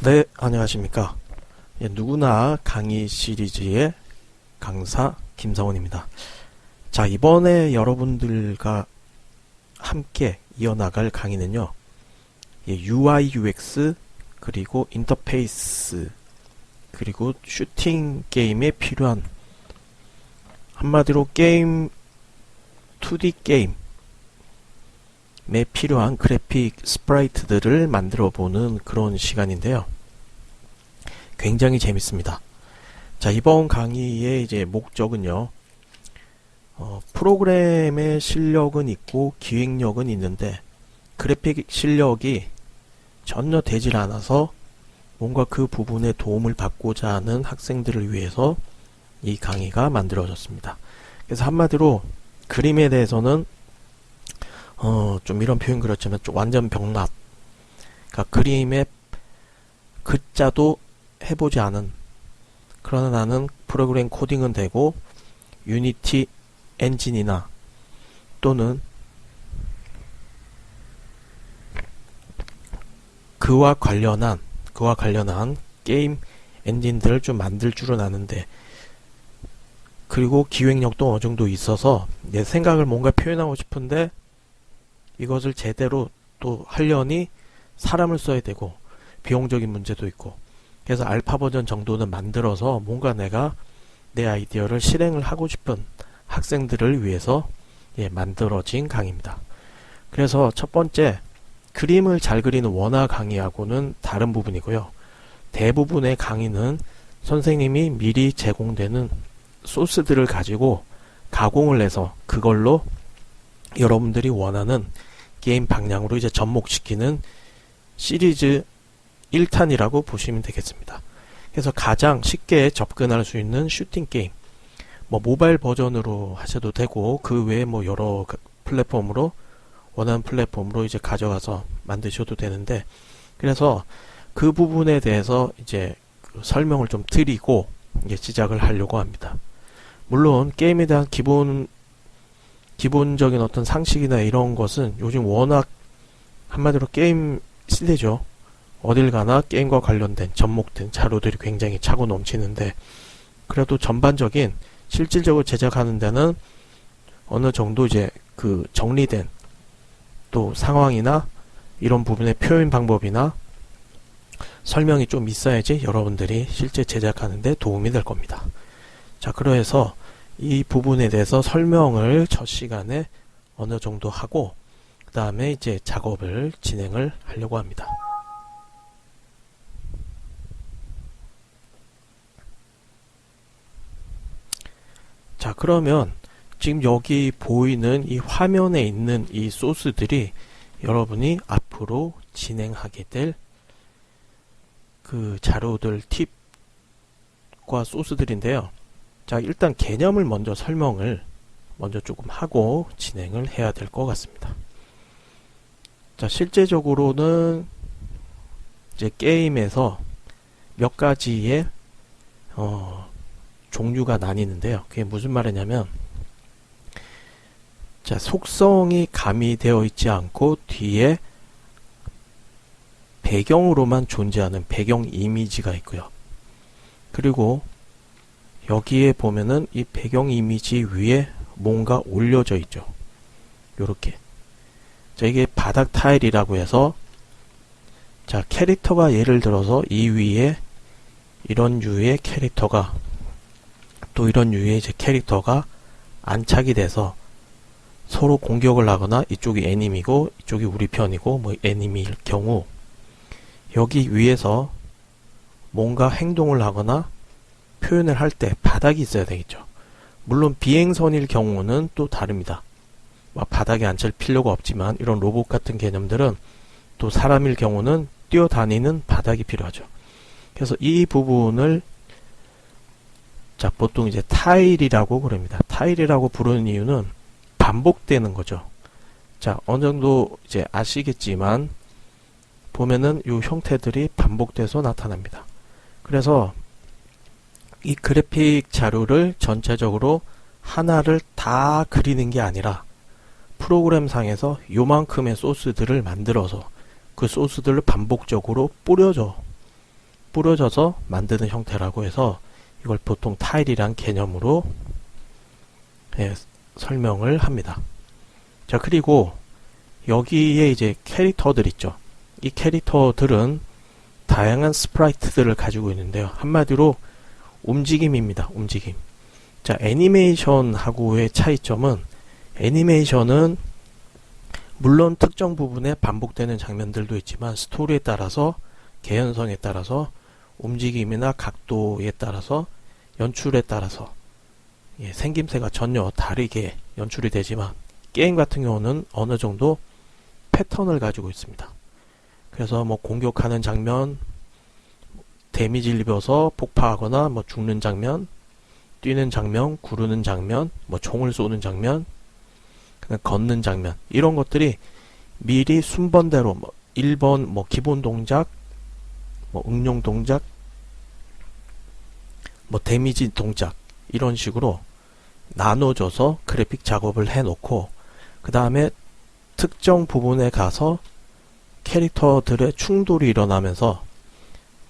네, 안녕하십니까. 예, 누구나 강의 시리즈의 강사 김성훈입니다. 자, 이번에 여러분들과 함께 이어나갈 강의는요, UI, UX, 그리고 인터페이스, 그리고 슈팅 게임에 필요한, 한마디로 게임, 2D 게임에 필요한 그래픽 스프라이트들을 만들어 보는 그런 시간인데요. 굉장히 재밌습니다. 자, 이번 강의의 이제 목적은요, 프로그램의 실력은 있고 기획력은 있는데 그래픽 실력이 전혀 되질 않아서 뭔가 그 부분에 도움을 받고자 하는 학생들을 위해서 이 강의가 만들어졌습니다. 그래서 한마디로 그림에 대해서는 좀 이런 표현 그렇지만 좀 완전 병납, 그러니까 그림의 글자도 해보지 않은, 그러나 나는 프로그램 코딩은 되고 유니티 엔진이나 또는 그와 관련한 게임 엔진들을 좀 만들 줄은 아는데, 그리고 기획력도 어느 정도 있어서 내 생각을 뭔가 표현하고 싶은데 이것을 제대로 또 하려니 사람을 써야 되고 비용적인 문제도 있고, 그래서 알파 버전 정도는 만들어서 뭔가 내가 내 아이디어를 실행을 하고 싶은 학생들을 위해서 만들어진 강의입니다. 그래서 첫 번째, 그림을 잘 그리는 원화 강의하고는 다른 부분이고요. 대부분의 강의는 선생님이 미리 제공되는 소스들을 가지고 가공을 해서 그걸로 여러분들이 원하는 게임 방향으로 이제 접목시키는 시리즈 1탄이라고 보시면 되겠습니다. 그래서 가장 쉽게 접근할 수 있는 슈팅 게임, 모바일 버전으로 하셔도 되고 그 외에 여러 플랫폼으로, 원하는 플랫폼으로 이제 가져가서 만드셔도 되는데, 그래서 그 부분에 대해서 이제 설명을 좀 드리고 이제 시작을 하려고 합니다. 물론 게임에 대한 기본적인 어떤 상식이나 이런 것은 요즘 워낙 한마디로 게임 시대죠. 어딜 가나 게임과 관련된 접목된 자료들이 굉장히 차고 넘치는데, 그래도 전반적인 실질적으로 제작하는 데는 어느 정도 이제 그 정리된 또 상황이나 이런 부분의 표현 방법이나 설명이 좀 있어야지 여러분들이 실제 제작하는 데 도움이 될 겁니다. 자, 그래서 이 부분에 대해서 설명을 첫 시간에 어느 정도 하고 그 다음에 이제 작업을 진행을 하려고 합니다. 자, 그러면 지금 여기 보이는 이 화면에 있는 이 소스들이 여러분이 앞으로 진행하게 될 그 자료들, 팁과 소스들인데요. 자, 일단 개념을 먼저 설명을 조금 하고 진행을 해야 될 것 같습니다. 자, 실제적으로는 이제 게임에서 몇 가지의 종류가 나뉘는데요. 그게 무슨 말이냐면, 자, 속성이 가미되어 있지 않고 뒤에 배경으로만 존재하는 배경 이미지가 있고요. 그리고 여기에 보면은 이 배경 이미지 위에 뭔가 올려져 있죠. 요렇게. 자, 이게 바닥 타일이라고 해서, 자, 캐릭터가 예를 들어서 이 위에 이런 류의 캐릭터가, 또 이런 류의 이제 캐릭터가 안착이 돼서 서로 공격을 하거나, 이쪽이 애니미고 이쪽이 우리 편이고 애니미일 경우 여기 위에서 뭔가 행동을 하거나 표현을 할 때 바닥이 있어야 되겠죠. 물론 비행선일 경우는 또 다릅니다. 바닥에 앉힐 필요가 없지만 이런 로봇 같은 개념들은 또 사람일 경우는 뛰어다니는 바닥이 필요하죠. 그래서 이 부분을 자, 보통 이제 타일이라고 그럽니다. 타일이라고 부르는 이유는 반복되는 거죠. 자, 어느 정도 이제 아시겠지만 보면은 이 형태들이 반복돼서 나타납니다. 그래서 이 그래픽 자료를 전체적으로 하나를 다 그리는 게 아니라 프로그램상에서 요만큼의 소스들을 만들어서 그 소스들을 반복적으로 뿌려줘. 뿌려져서 만드는 형태라고 해서 이걸 보통 타일이란 개념으로 설명을 합니다. 자, 그리고 여기에 이제 캐릭터들 있죠. 이 캐릭터들은 다양한 스프라이트들을 가지고 있는데요. 한마디로 움직임입니다. 움직임. 자, 애니메이션하고의 차이점은, 애니메이션은 물론 특정 부분에 반복되는 장면들도 있지만 스토리에 따라서, 개연성에 따라서, 움직임이나 각도에 따라서, 연출에 따라서 생김새가 전혀 다르게 연출이 되지만, 게임 같은 경우는 어느 정도 패턴을 가지고 있습니다. 그래서 뭐 공격하는 장면, 데미지를 입어서 폭파하거나 뭐 죽는 장면, 뛰는 장면, 구르는 장면, 뭐 총을 쏘는 장면, 그냥 걷는 장면, 이런 것들이 미리 순번대로 뭐 1번 뭐 기본 동작, 뭐 응용 동작, 뭐 데미지 동작, 이런 식으로 나눠줘서 그래픽 작업을 해놓고, 그 다음에 특정 부분에 가서 캐릭터들의 충돌이 일어나면서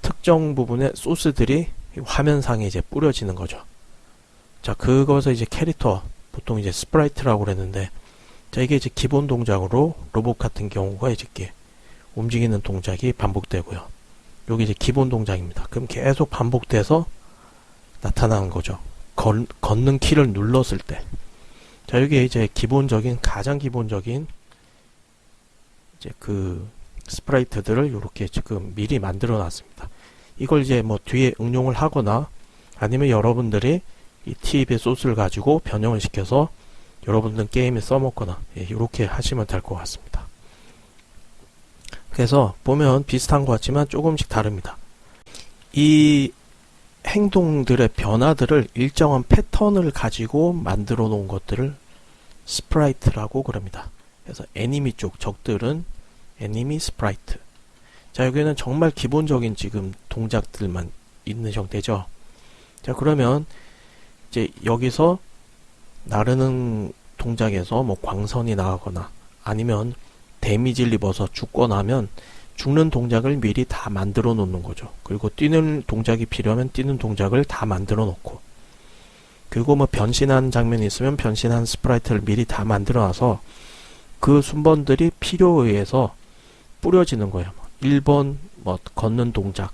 특정 부분의 소스들이 화면상에 이제 뿌려지는 거죠. 자, 그것을 이제 캐릭터, 보통 이제 스프라이트라고 그랬는데, 자, 이게 이제 기본 동작으로 로봇 같은 경우가 이렇게 움직이는 동작이 반복되고요. 여기 이제 기본 동작입니다. 그럼 계속 반복돼서 나타나는 거죠. 걷는 키를 눌렀을 때. 자, 여기 이제 기본적인, 가장 기본적인 이제 그 스프라이트들을 이렇게 지금 미리 만들어 놨습니다. 이걸 이제 뭐 뒤에 응용을 하거나 아니면 여러분들이 이 TV의 소스를 가지고 변형을 시켜서 여러분들 게임에 써먹거나 이렇게 하시면 될 것 같습니다. 그래서 보면 비슷한 것 같지만 조금씩 다릅니다. 이 행동들의 변화들을 일정한 패턴을 가지고 만들어 놓은 것들을 스프라이트라고 그럽니다. 그래서 애니미 쪽 적들은 애니미 스프라이트. 자, 여기는 정말 기본적인 지금 동작들만 있는 형태죠. 자, 그러면 이제 여기서 나르는 동작에서 뭐 광선이 나가거나 아니면 데미지를 입어서 죽거나 하면 죽는 동작을 미리 다 만들어 놓는 거죠. 그리고 뛰는 동작이 필요하면 뛰는 동작을 다 만들어 놓고, 그리고 뭐 변신하는 장면이 있으면 변신하는 스프라이트를 미리 다 만들어 놔서 그 순번들이 필요에 의해서 뿌려지는 거예요. 1번 뭐 걷는 동작,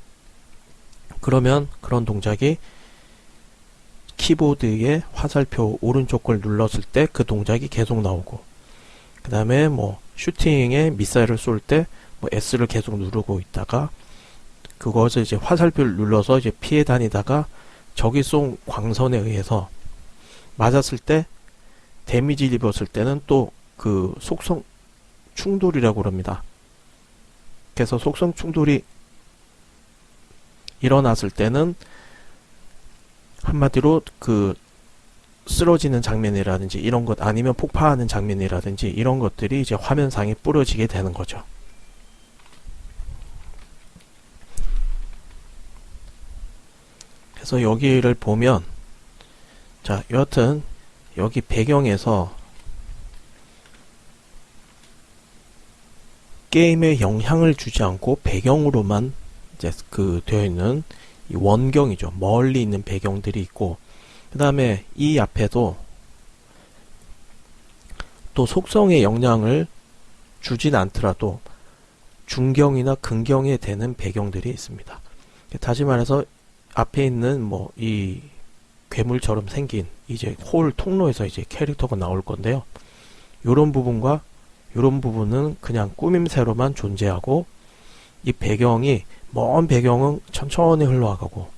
그러면 그런 동작이 키보드의 화살표 오른쪽 걸 눌렀을 때 그 동작이 계속 나오고, 그 다음에 뭐 슈팅에 미사일을 쏠 때 뭐 S를 계속 누르고 있다가 그것을 이제 화살표를 눌러서 이제 피해 다니다가 적이 쏜 광선에 의해서 맞았을 때 데미지를 입었을 때는 또 그 속성 충돌이라고 그럽니다. 그래서 속성 충돌이 일어났을 때는 한마디로 그 쓰러지는 장면이라든지 이런 것, 아니면 폭파하는 장면이라든지 이런 것들이 이제 화면상에 뿌려지게 되는 거죠. 그래서 여기를 보면, 자, 여하튼 여기 배경에서 게임에 영향을 주지 않고 배경으로만 이제 그 되어 있는 이 원경이죠. 멀리 있는 배경들이 있고, 그 다음에 이 앞에도 또 속성에 영향을 주진 않더라도 중경이나 근경에 되는 배경들이 있습니다. 다시 말해서 앞에 있는 뭐 이 괴물처럼 생긴 이제 홀 통로에서 이제 캐릭터가 나올 건데요. 요런 부분과 요런 부분은 그냥 꾸밈새로만 존재하고, 이 배경이 먼 배경은 천천히 흘러가고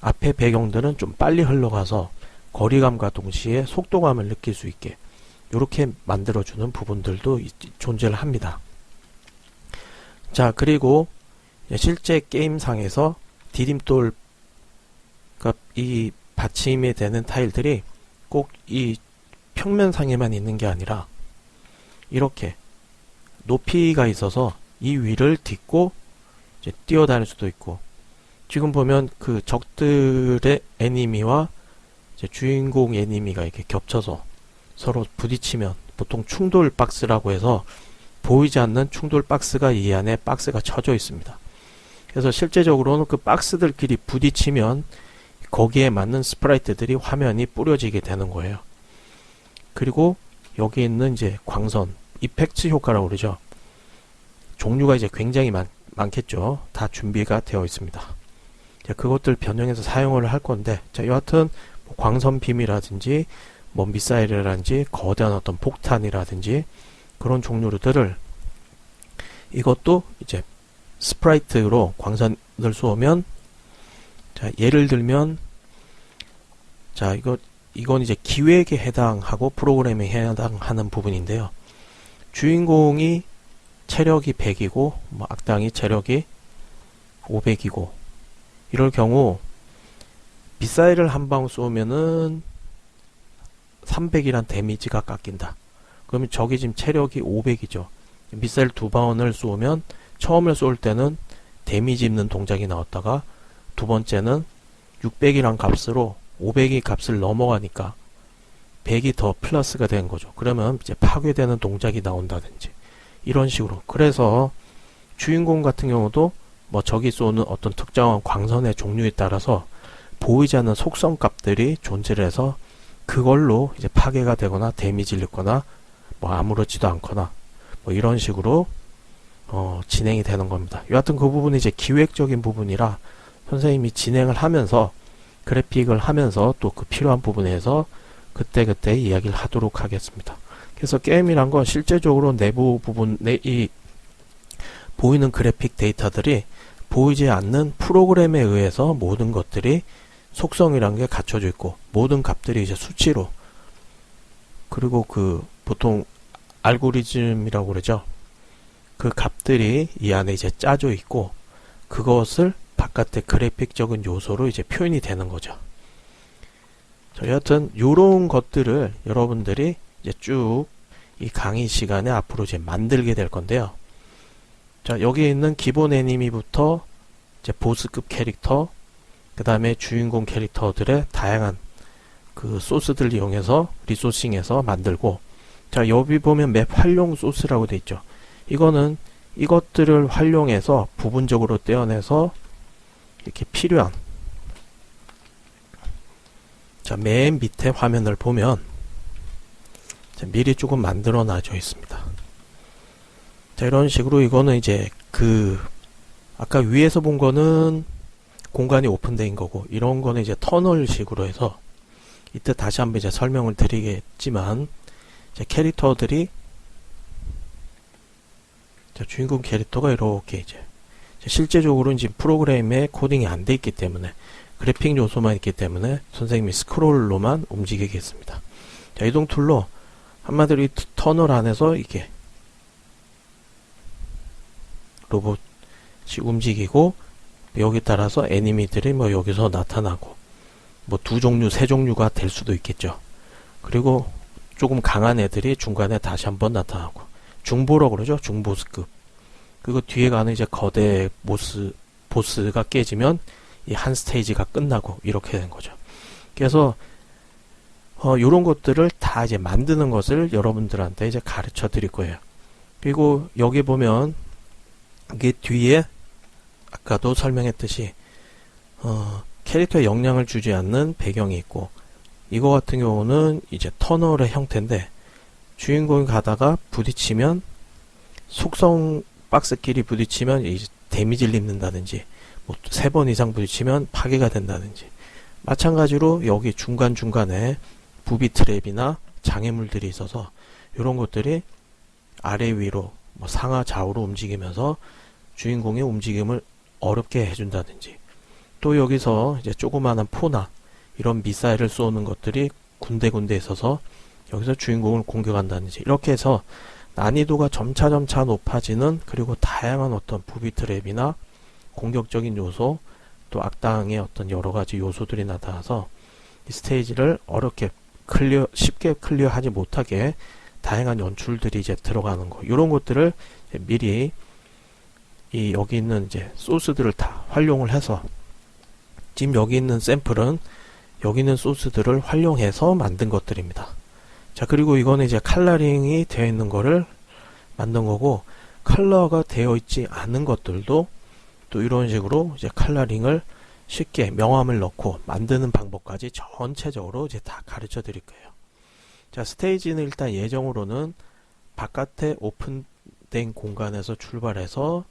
앞에 배경들은 좀 빨리 흘러가서 거리감과 동시에 속도감을 느낄 수 있게 이렇게 만들어주는 부분들도 존재를 합니다. 자, 그리고 실제 게임상에서 디딤돌, 그러니까 이 받침이 되는 타일들이 꼭 이 평면상에만 있는 게 아니라 이렇게 높이가 있어서 이 위를 딛고 이제 뛰어다닐 수도 있고, 지금 보면 그 적들의 애니미와 이제 주인공 애니미가 이렇게 겹쳐서 서로 부딪히면 보통 충돌 박스라고 해서 보이지 않는 충돌 박스가 이 안에 박스가 쳐져 있습니다. 그래서 실제적으로는 그 박스들끼리 부딪히면 거기에 맞는 스프라이트들이 화면이 뿌려지게 되는 거예요. 그리고 여기 있는 이제 광선, 이펙트 효과라고 그러죠. 종류가 이제 굉장히 많겠죠. 다 준비가 되어 있습니다. 자, 그것들 변형해서 사용을 할 건데, 자, 여하튼 뭐 광선 빔이라든지 뭐 미사일이라든지 거대한 어떤 폭탄이라든지 그런 종류들을 이것도 이제 스프라이트로 광선을 쏘면, 자, 예를 들면, 자, 이건 이제 기획에 해당하고 프로그램에 해당하는 부분인데요. 주인공이 체력이 100이고, 뭐 악당이 체력이 500이고, 이럴 경우, 미사일을 한 방 쏘면은 300이란 데미지가 깎인다. 그러면 적이 지금 체력이 500이죠. 미사일 두 방을 쏘면 처음에 쏠 때는 데미지 입는 동작이 나왔다가 두 번째는 600이란 값으로 500이 값을 넘어가니까 100이 더 플러스가 된 거죠. 그러면 이제 파괴되는 동작이 나온다든지 이런 식으로. 그래서 주인공 같은 경우도 뭐 적이 쏘는 어떤 특정한 광선의 종류에 따라서 보이지 않는 속성 값들이 존재를 해서 그걸로 이제 파괴가 되거나 데미지를 입거나 뭐 아무렇지도 않거나 뭐 이런 식으로 진행이 되는 겁니다. 여하튼 그 부분이 이제 기획적인 부분이라 선생님이 진행을 하면서 그래픽을 하면서 또 그 필요한 부분에서 그때그때 이야기를 하도록 하겠습니다. 그래서 게임이란 건 실제적으로 내부 부분에 이 보이는 그래픽 데이터들이 보이지 않는 프로그램에 의해서 모든 것들이 속성이란 게 갖춰져 있고 모든 값들이 이제 수치로, 그리고 그 보통 알고리즘이라고 그러죠. 그 값들이 이 안에 이제 짜져 있고 그것을 바깥의 그래픽적인 요소로 이제 표현이 되는 거죠. 자, 여하튼 요런 것들을 여러분들이 이제 쭉 이 강의 시간에 앞으로 이제 만들게 될 건데요. 자, 여기 있는 기본 애니미부터 이제 보스급 캐릭터, 그 다음에 주인공 캐릭터들의 다양한 그 소스들을 이용해서 리소싱해서 만들고, 자, 여기 보면 맵 활용 소스라고 되어 있죠. 이거는 이것들을 활용해서 부분적으로 떼어내서 이렇게 필요한, 자, 맨 밑에 화면을 보면 자, 미리 조금 만들어 놔져 있습니다. 자, 이런 식으로 이거는 이제 그 아까 위에서 본 거는 공간이 오픈된 거고, 이런 거는 이제 터널 식으로 해서 이때 다시 한번 이제 설명을 드리겠지만, 이제 캐릭터들이, 자, 주인공 캐릭터가 이렇게 이제 실제적으로는 지금 프로그램에 코딩이 안 돼 있기 때문에 그래픽 요소만 있기 때문에 선생님이 스크롤로만 움직이겠습니다. 자, 이동 툴로 한마디로 이 터널 안에서 이게 로봇이 움직이고, 여기 따라서 애니미들이 뭐 여기서 나타나고, 뭐 두 종류, 세 종류가 될 수도 있겠죠. 그리고 조금 강한 애들이 중간에 다시 한번 나타나고, 중보라고 그러죠. 중보스급. 그리고 뒤에 가는 이제 거대 보스가 깨지면 이 한 스테이지가 끝나고 이렇게 된 거죠. 그래서 요런 것들을 다 이제 만드는 것을 여러분들한테 이제 가르쳐 드릴 거예요. 그리고 여기 보면 이게 뒤에 아까도 설명했듯이 캐릭터에 영향을 주지 않는 배경이 있고, 이거 같은 경우는 이제 터널의 형태인데 주인공이 가다가 부딪히면 속성 박스끼리 부딪히면 이제 데미지를 입는다든지, 뭐 3번 이상 부딪히면 파괴가 된다든지, 마찬가지로 여기 중간중간에 부비 트랩이나 장애물들이 있어서 이런 것들이 아래 위로 뭐 상하 좌우로 움직이면서 주인공의 움직임을 어렵게 해준다든지, 또 여기서 이제 조그마한 포나 이런 미사일을 쏘는 것들이 군데군데 있어서 여기서 주인공을 공격한다든지, 이렇게 해서 난이도가 점차점차 높아지는, 그리고 다양한 어떤 부비 트랩이나 공격적인 요소, 또 악당의 어떤 여러가지 요소들이 나타나서 이 스테이지를 어렵게 쉽게 클리어하지 못하게 다양한 연출들이 이제 들어가는 거, 이런 것들을 미리 여기 있는 이제 소스들을 다 활용을 해서, 지금 여기 있는 샘플은 여기 있는 소스들을 활용해서 만든 것들입니다. 자, 그리고 이거는 이제 컬러링이 되어 있는 거를 만든 거고, 컬러가 되어 있지 않은 것들도 또 이런 식으로 이제 컬러링을 쉽게 명암을 넣고 만드는 방법까지 전체적으로 이제 다 가르쳐 드릴 거예요. 자, 스테이지는 일단 예정으로는 바깥에 오픈된 공간에서 출발해서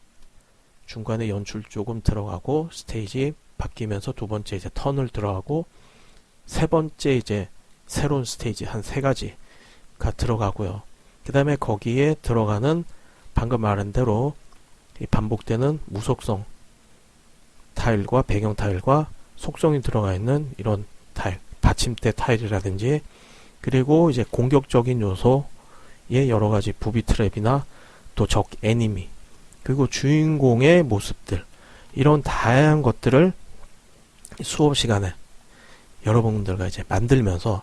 중간에 연출 조금 들어가고 스테이지 바뀌면서 두 번째 이제 턴을 들어가고 세 번째 이제 새로운 스테이지 한 세 가지가 들어가고요. 그 다음에 거기에 들어가는 방금 말한 대로 이 반복되는 무속성 타일과 배경 타일과 속성이 들어가 있는 이런 타일, 받침대 타일이라든지 그리고 이제 공격적인 요소의 여러 가지 부비 트랩이나 또 적 애니미 그리고 주인공의 모습들 이런 다양한 것들을 수업 시간에 여러분들과 이제 만들면서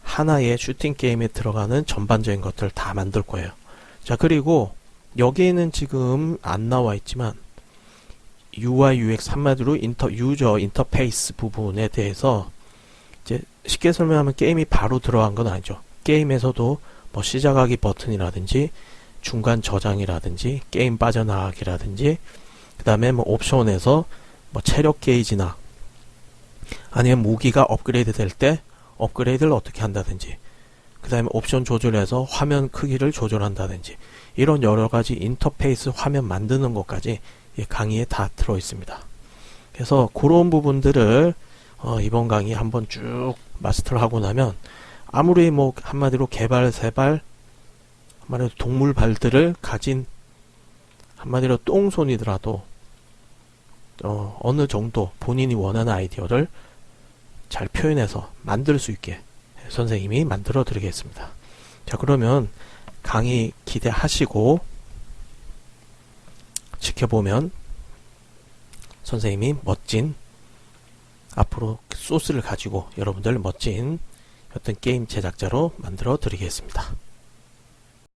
하나의 슈팅 게임에 들어가는 전반적인 것들을 다 만들 거예요. 자, 그리고 여기에는 지금 안 나와 있지만 UI, UX 한마디로 유저 인터페이스 부분에 대해서 이제 쉽게 설명하면 게임이 바로 들어간 건 아니죠. 게임에서도 뭐 시작하기 버튼이라든지 중간 저장이라든지 게임 빠져나가기라든지 그 다음에 뭐 옵션에서 뭐 체력 게이지나 아니면 무기가 업그레이드 될 때 업그레이드를 어떻게 한다든지 그 다음에 옵션 조절해서 화면 크기를 조절한다든지 이런 여러가지 인터페이스 화면 만드는 것까지 강의에 다 들어 있습니다. 그래서 그런 부분들을 이번 강의 한번 쭉 마스터를 하고 나면 아무리 뭐 한마디로 개발 세발 한마디로 동물 발들을 가진 한마디로 똥손이더라도 어느 정도 본인이 원하는 아이디어를 잘 표현해서 만들 수 있게 선생님이 만들어 드리겠습니다. 자, 그러면 강의 기대하시고 지켜보면 선생님이 멋진 앞으로 소스를 가지고 여러분들 멋진 어떤 게임 제작자로 만들어 드리겠습니다.